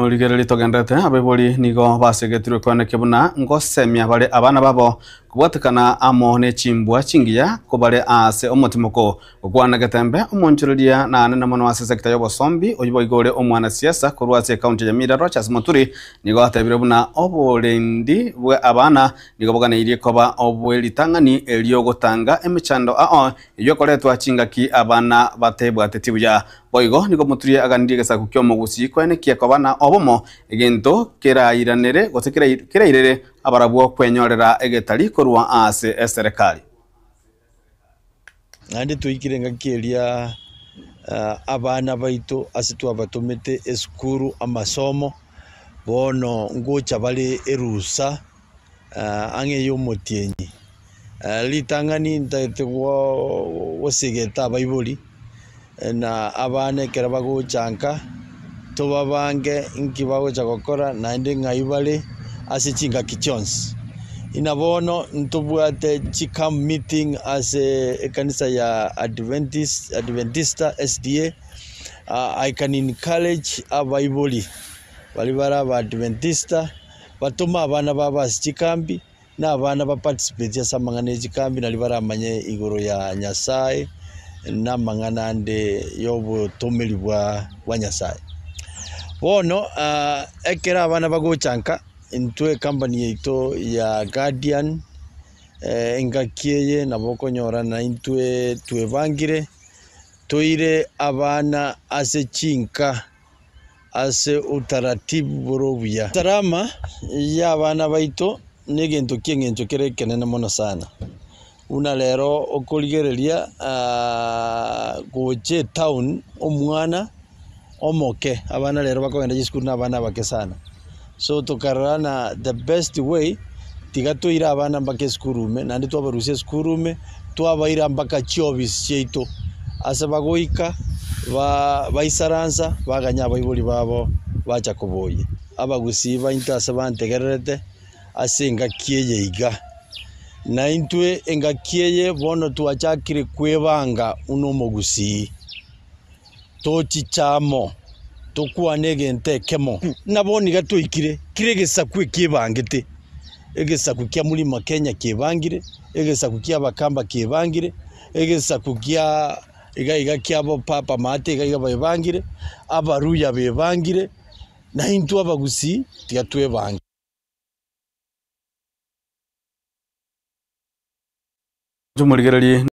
Oligereri togendete abebori nigo basegetirwe kwaneke buna ngosemya bale abana babo kubwatekana amo ne chimbwa chingiya kubale ase omotimoko ogwana gatembe omonchurulia na nene mono ase sekta y'obosombi oyibo igore omwana siasa kurwase county ya Mira Rochas Muturi nigo atabire buna obolendi bwe abana nigo boganeirie koba obwelitangani eliogotanga emichando ao yokoletwa chingaki abana batebwa tetibuya boigo nigo Muturi agandie gesa kukyomo gusi kwenekia kobana obomo egento kerairanere kerairere abarabwo kwenyorera egetari korwa ase serikali nandi tuikirenga kielia abana baitu asitu abatumete eskuru amasomo bono ngocha bali erusa ange yomotienyi litangani ntategwa wosigeta baibuli na abana kerabago chanka toba bange inkibago chakokora nandi ngaibale asichinga kichons inabono ntubwate chikam meeting as a kanisa ya Adventista SDA. I can encourage abaibuli balibara ba Adventista batuma abana baba chikambi na abana ba participate ya samangane chikambi na libara amanye igoro ya Nyasaye na mangana ande yobo tomeli bwa Nyasaye bono ekera abana bagochanka intwe company yeito ya Guardian engakieye naboko nyora na intwe twebangire toire abana ase chinka ase utaratibu borobuya tarama ya abana baito negento kiengencho kerekenene mono sana una lero okoligereria goche town omwana omoke abana lero bakogenda jisukuru na abana bake sana so tokarana the best way tigatoira abana mbake skurume nandi twabarusia skurume twabaira mbaka chiobis cheito ase bagoika baisaransa baganya baibuli babo bacha kuboye abagusiba intase bantegererete ase engakieye iga na intwe engakieye bono twachakire kwebanga uno mogusi tochichamo tokwane ntekemo naboni gatoikire kiregesaku kibangite egesaku kya mulima Kenya kibangire egesaku kya bakamba kibangire egesaku kya iga kyabo papa mate iga bebangire abaruya bebangire na intu abagusi tigatwe bangi jumurigereri